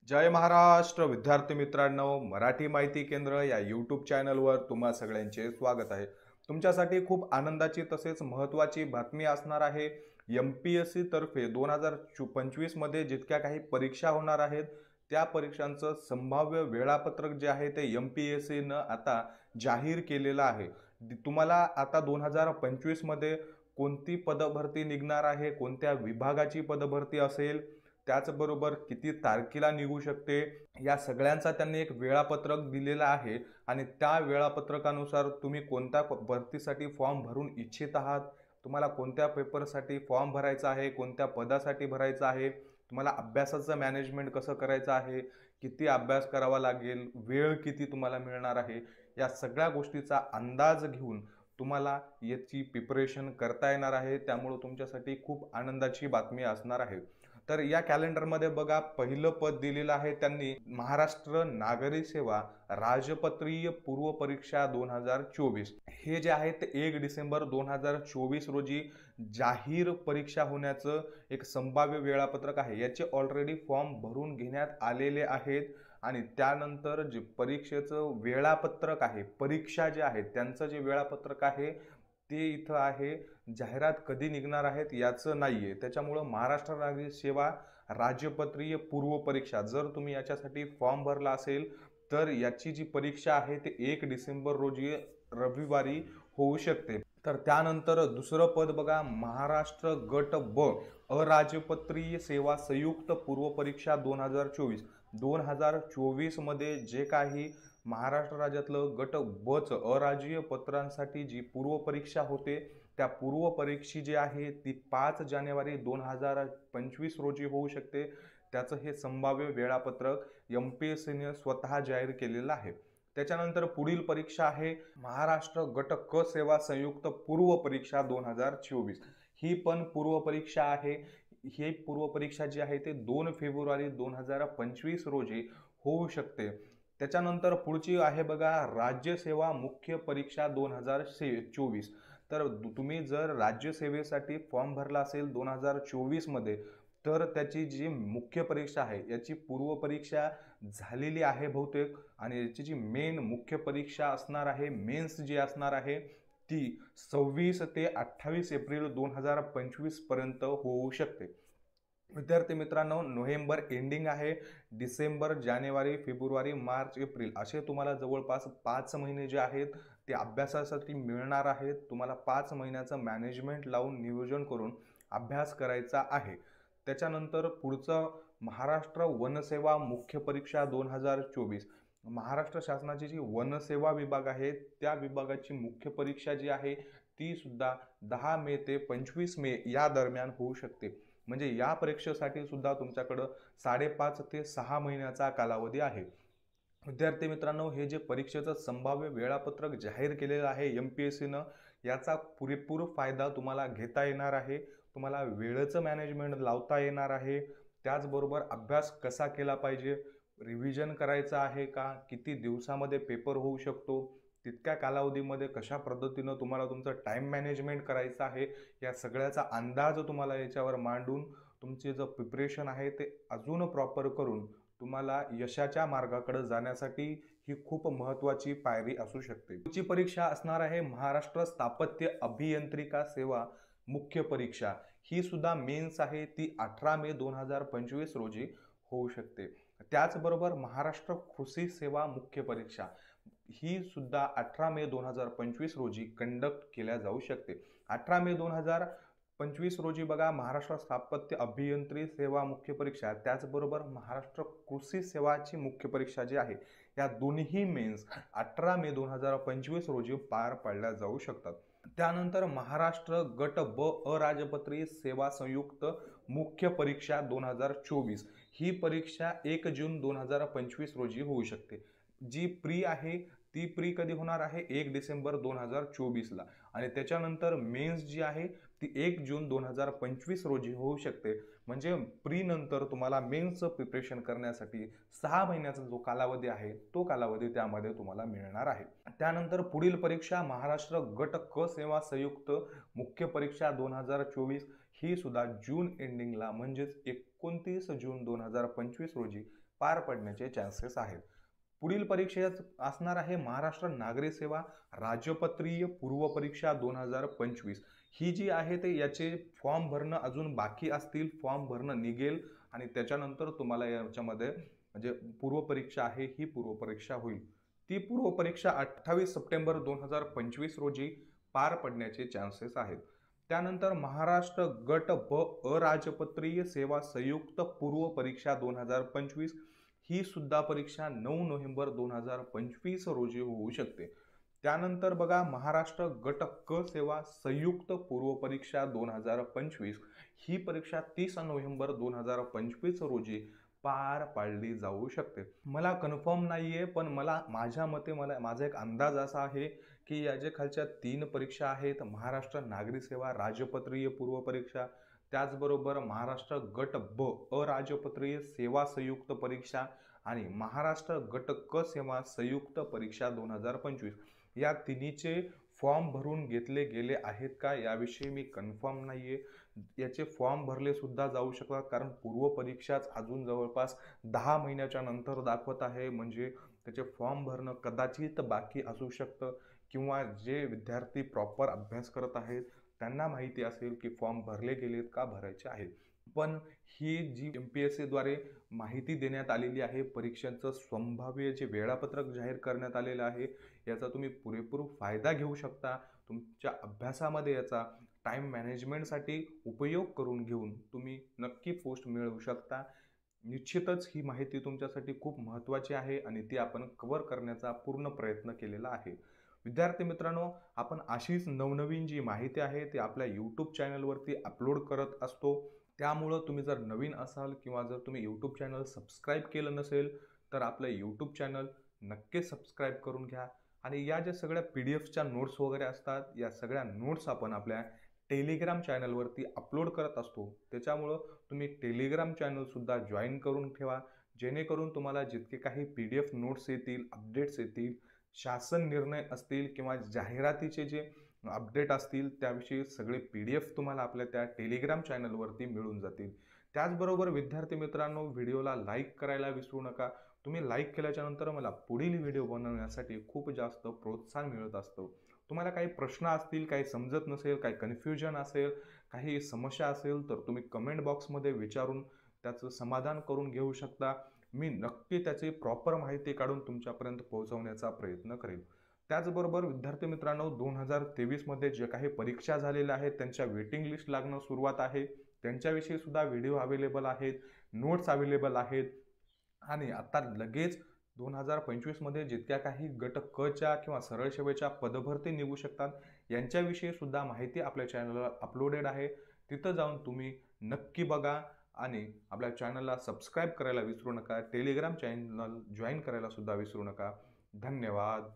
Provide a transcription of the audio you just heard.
जय महाराष्ट्र विद्यार्थी मित्रांनो, मराठी माहिती केंद्र या यूट्यूब चॅनलवर तुम्हा सगळ्यांचे स्वागत आहे। तुमच्यासाठी खूप आनंदाची तसेच महत्त्वाची बातमी असणार आहे। MPSC तर्फे 2025 मध्ये जितक्या काही परीक्षा होणार आहेत त्या परीक्षांचं संभाव्य वेळापत्रक जे आहे ते MPSC न आता जाहीर केलेलं आहे। तुम्हाला आता 2025 मध्ये कोणती पदभरती निघणार आहे, कोणत्या विभागाची पदभरती असेल, त्याचबरोबर किती तारखेला निघू शकते, या सगळ्यांचा त्यांनी एक वेळापत्रक दिलेला आहे। आणि त्या वेळापत्रकानुसार तुम्ही कोणत्या भरतीसाठी फॉर्म भरून इच्छित आहात, तुम्हाला कोणत्या पेपरसाठी फॉर्म भरायचा आहे, कोणत्या पदासाठी भरायचा आहे, तुम्हाला अभ्यासाचं मॅनेजमेंट कसं करायचं आहे, किती अभ्यास करावा लागेल, वेळ किती तुम्हाला मिळणार आहे, या सगळ्या गोष्टीचा अंदाज घेऊन तुम्हाला याची प्रिपरेशन करता येणार आहे। त्यामुळे तुमच्यासाठी खूप आनंदाची बातमी असणार आहे। तर या कॅलेंडरमध्ये बघा, पहिलं पद दिलेलं आहे त्यांनी महाराष्ट्र नागरी सेवा राजपत्रीय पूर्व परीक्षा 2024। हे जे आहे ते 1 डिसेंबर 2024 रोजी जाहीर परीक्षा होण्याचं एक संभाव्य वेळापत्रक आहे। याचे ऑलरेडी फॉर्म भरून घेण्यात आलेले आहेत आणि त्यानंतर जे परीक्षेचं वेळापत्रक आहे, परीक्षा जे आहेत त्यांचं जे वेळापत्रक आहे ते इथं आहे। जाहिरात कधी निघणार आहेत याचं नाहीये। त्याच्यामुळे महाराष्ट्र नागरी सेवा राज्यपत्रीय पूर्व परीक्षा जर तुम्ही याच्यासाठी फॉर्म भरला असेल तर याची जी परीक्षा आहे ते 1 डिसेंबर रोजी रविवारी होऊ शकते। तर त्यानंतर दुसरं पद बघा, महाराष्ट्र गट ब अराजपत्रीय सेवा संयुक्त पूर्व परीक्षा 2024। 2024 मध्ये जे काही महाराष्ट्र राज्यातलं गट ब च अराज्य पत्रांसाठी जी पूर्व परीक्षा होते त्या पूर्व परीक्षा जी आहे ती 5 जानेवारी 2025 रोजी होऊ शकते। त्याचं हे संभाव्य वेळापत्रक MPSC ने स्वतः जाहीर केलेलं आहे। त्याच्यानंतर पुढील परीक्षा आहे महाराष्ट्र गट क सेवा संयुक्त पूर्व परीक्षा 2024। ही पण पूर्व परीक्षा आहे। ही पूर्व परीक्षा जी आहे ते 2 फेब्रुवारी 2025 रोजी होऊ शकते। त्याच्यानंतर पुढची आहे बघा, राज्यसेवा मुख्य परीक्षा 2024। तर तुम्ही जर राज्यसेवेसाठी फॉर्म भरला असेल 2024 मध्ये तर त्याची जी मुख्य परीक्षा आहे याची पूर्व परीक्षा झालेली आहे बहुतेक, आणि याची जी मेन मुख्य परीक्षा असणार आहे, मेन्स जी असणार आहे ती 26 ते 28 एप्रिल 2025 पर्यंत होऊ शकते। विद्यार्थी मित्रांनो, नोव्हेंबर एंडिंग आहे, डिसेंबर, जानेवारी, फेब्रुवारी, मार्च, एप्रिल असे तुम्हाला जवळपास 5 महिने जे आहेत ते अभ्यासासाठी मिळणार आहेत। तुम्हाला 5 महिन्याचं मॅनेजमेंट लावून नियोजन करून अभ्यास करायचा आहे। त्याच्यानंतर पुढचं महाराष्ट्र वनसेवा मुख्य परीक्षा 2024। महाराष्ट्र शासनाची जी वनसेवा विभाग आहे त्या विभागाची मुख्य परीक्षा जी आहे ती सुद्धा 10 मे ते 25 मे या दरम्यान होऊ शकते। म्हणजे या परीक्षेसाठी सुद्धा तुमच्याकडे 5.5 ते 6 महिन्याचा कालावधी आहे। विद्यार्थी मित्रांनो, हे जे परीक्षेचं संभाव्य वेळापत्रक जाहीर केलेलं आहे MPSC न, याचा पुरेपूर फायदा तुम्हाला घेता येणार आहे। तुम्हाला वेळेचं मॅनेजमेंट लावता येणार आहे। त्याचबरोबर अभ्यास कसा केला पाहिजे, रिव्हिजन करायचं आहे का, किती दिवसामध्ये पेपर होऊ शकतो, तितक्या कालावधीमध्ये कशा पद्धतीनं तुम्हाला तुमचं टाइम मॅनेजमेंट करायचं आहे, या सगळ्याचा अंदाज तुम्हाला याच्यावर मांडून तुमचे जे प्रिपरेशन आहे ते अजून प्रॉपर करून तुम्हाला यशाच्या मार्गाकडे जाण्यासाठी ही खूप महत्त्वाची पायरी असू शकते। पुढची परीक्षा असणार आहे महाराष्ट्र स्थापत्य अभियांत्रिका सेवा मुख्य परीक्षा। ही सुद्धा मेन्स आहे, ती 18 मे 2025 रोजी होऊ शकते। त्याचबरोबर महाराष्ट्र कृषी सेवा मुख्य परीक्षा ही सुद्धा 18 मे 2025 रोजी कंडक्ट केल्या जाऊ शकते। 18 मे 2025 रोजी बघा, महाराष्ट्र स्थापत्य अभियांत्रिकी सेवा मुख्य परीक्षा, त्याचबरोबर महाराष्ट्र कृषी सेवाची मुख्य परीक्षा जी आहे या दोन्ही मेन्स 18 मे 2025 रोजी पार पाडल्या जाऊ शकतात। त्यानंतर महाराष्ट्र गट ब अराजपत्रीय सेवा संयुक्त मुख्य परीक्षा 2024। ही परीक्षा 1 जून 2025 रोजी होऊ शकते। जी प्री आहे ती प्री कधी होणार आहे, 1 डिसेंबर 2024 ला, आणि त्याच्यानंतर मेन्स जी आहे ती 1 जून 2025 रोजी होऊ शकते। म्हणजे प्री नंतर तुम्हाला मेन्सचं प्रिपरेशन करण्यासाठी 6 महिन्याचा जो कालावधी आहे तो कालावधी त्यामध्ये तुम्हाला मिळणार आहे। त्यानंतर पुढील परीक्षा महाराष्ट्र गट क सेवा संयुक्त मुख्य परीक्षा 2024। ही सुद्धा जून एंडिंगला म्हणजेच 29 जून 2025 रोजी पार पडण्याचे चान्सेस आहेत. पुढील परीक्षेत असणार आहे महाराष्ट्र नागरी सेवा राज्यपत्रीय पूर्व परीक्षा 2025. ही जी आहे ते याचे फॉर्म भरणं अजून बाकी असतील. फॉर्म भरणं निघेल आणि त्याच्यानंतर तुम्हाला याच्यामध्ये म्हणजे पूर्व परीक्षा आहे ही पूर्व परीक्षा होईल. ती पूर्व परीक्षा 28 सप्टेंबर 2025 रोजी पार पडण्याचे चान्सेस आहेत. त्यानंतर महाराष्ट्र गट ब अराजपत्रीय सेवा संयुक्त पूर्व परीक्षा 2025 ही सुद्धा परीक्षा 9 नोव्हेंबर 2025 रोजी होऊ शकते. त्यानंतर बघा महाराष्ट्र गट क सेवा संयुक्त पूर्व परीक्षा 2025 ही परीक्षा 30 नोव्हेंबर 2025 रोजी पार पाडली जाऊ शकते. मला कन्फर्म नाहीये, पण माझ्या मते माझा एक अंदाज असा आहे की या जे खालच्या 3 परीक्षा आहेत, महाराष्ट्र नागरी सेवा राजपत्रीय पूर्व परीक्षा, त्याचबरोबर महाराष्ट्र गट ब अराजपत्रीय सेवा संयुक्त परीक्षा आणि महाराष्ट्र गट क सेवा संयुक्त परीक्षा 2025 या तिन्हीचे फॉर्म भरून घेतले गेले आहेत का याविषयी मी कन्फर्म नाहीये. याचे फॉर्म भरले सुद्धा जाऊ शकतात, कारण पूर्व परीक्षाच अजून जवळपास 10 महिन्याच्या नंतर दाखवत आहे. म्हणजे त्याचे फॉर्म भरणं कदाचित बाकी असू शकतं किंवा जे विद्यार्थी प्रॉपर अभ्यास करत आहेत त्यांना माहिती असेल की फॉर्म भरले गेलेत का भरायचे आहेत. पण ही जी MPSC द्वारे माहिती देण्यात आलेली आहे, परीक्षांचं संभाव्य जे वेळापत्रक जाहीर करण्यात आलेलं आहे, याचा तुम्ही पुरेपूर फायदा घेऊ शकता. तुमच्या अभ्यासामध्ये याचा टाईम मॅनेजमेंटसाठी उपयोग करून घेऊन तुम्ही नक्की पोस्ट मिळवू शकता. निश्चितच ही माहिती तुमच्यासाठी खूप महत्त्वाची आहे आणि ती आपण कव्हर करण्याचा पूर्ण प्रयत्न केलेला आहे. विद्यार्थी मित्रांनो, आपण अशीच नवनवीन जी माहिती आहे ती आपल्या YouTube चॅनलवरती अपलोड करत असतो. त्यामुळं तुम्ही जर नवीन असाल किंवा जर तुम्ही YouTube चॅनल सबस्क्राईब केलं नसेल तर आपलं YouTube चॅनल नक्की सबस्क्राईब करून घ्या. आणि या ज्या सगळ्या PDFच्या नोट्स वगैरे असतात, या सगळ्या नोट्स आपण आपल्या टेलिग्राम चॅनलवरती अपलोड करत असतो. त्याच्यामुळं तुम्ही टेलिग्राम चॅनलसुद्धा जॉईन करून ठेवा, जेणेकरून तुम्हाला जितके काही PDF नोट्स येतील, अपडेट्स येतील, शासन निर्णय असतील किंवा जाहिरातीचे जे अपडेट असतील त्याविषयी सगळे PDF तुम्हाला आपल्या त्या टेलिग्राम चॅनलवरती मिळून जातील. त्याचबरोबर विद्यार्थी मित्रांनो, व्हिडिओला लाईक करायला विसरू नका. तुम्ही लाईक केल्याच्यानंतर मला पुढील व्हिडिओ बनवण्यासाठी खूप जास्त प्रोत्साहन मिळत असतं. तुम्हाला काही प्रश्न असतील, काही समजत नसेल, काही कन्फ्युजन असेल, काही समस्या असेल तर तुम्ही कमेंट बॉक्समध्ये विचारून त्याचं समाधान करून घेऊ शकता. मी नक्की त्याची प्रॉपर माहिती काढून तुमच्यापर्यंत पोहोचवण्याचा प्रयत्न करेन. त्याचबरोबर विद्यार्थी मित्रांनो, 2023मध्ये जे काही परीक्षा झालेल्या आहेत त्यांच्या वेटिंग लिस्ट लागणं सुरुवात आहे. त्यांच्याविषयी सुद्धा व्हिडिओ अवेलेबल आहेत, नोट्स अवेलेबल आहेत आणि आता लगेच 2025मध्ये जितक्या काही गट क च्या किंवा सरळ सेवेच्या पदभरती निघू शकतात यांच्याविषयी सुद्धा माहिती आपल्या चॅनलवर अपलोडेड आहे. तिथं जाऊन तुम्ही नक्की बघा आणि आपल्या चॅनलला सबस्क्राईब करायला विसरू नका. टेलिग्राम चॅनल जॉईन करायला सुद्धा विसरू नका. धन्यवाद.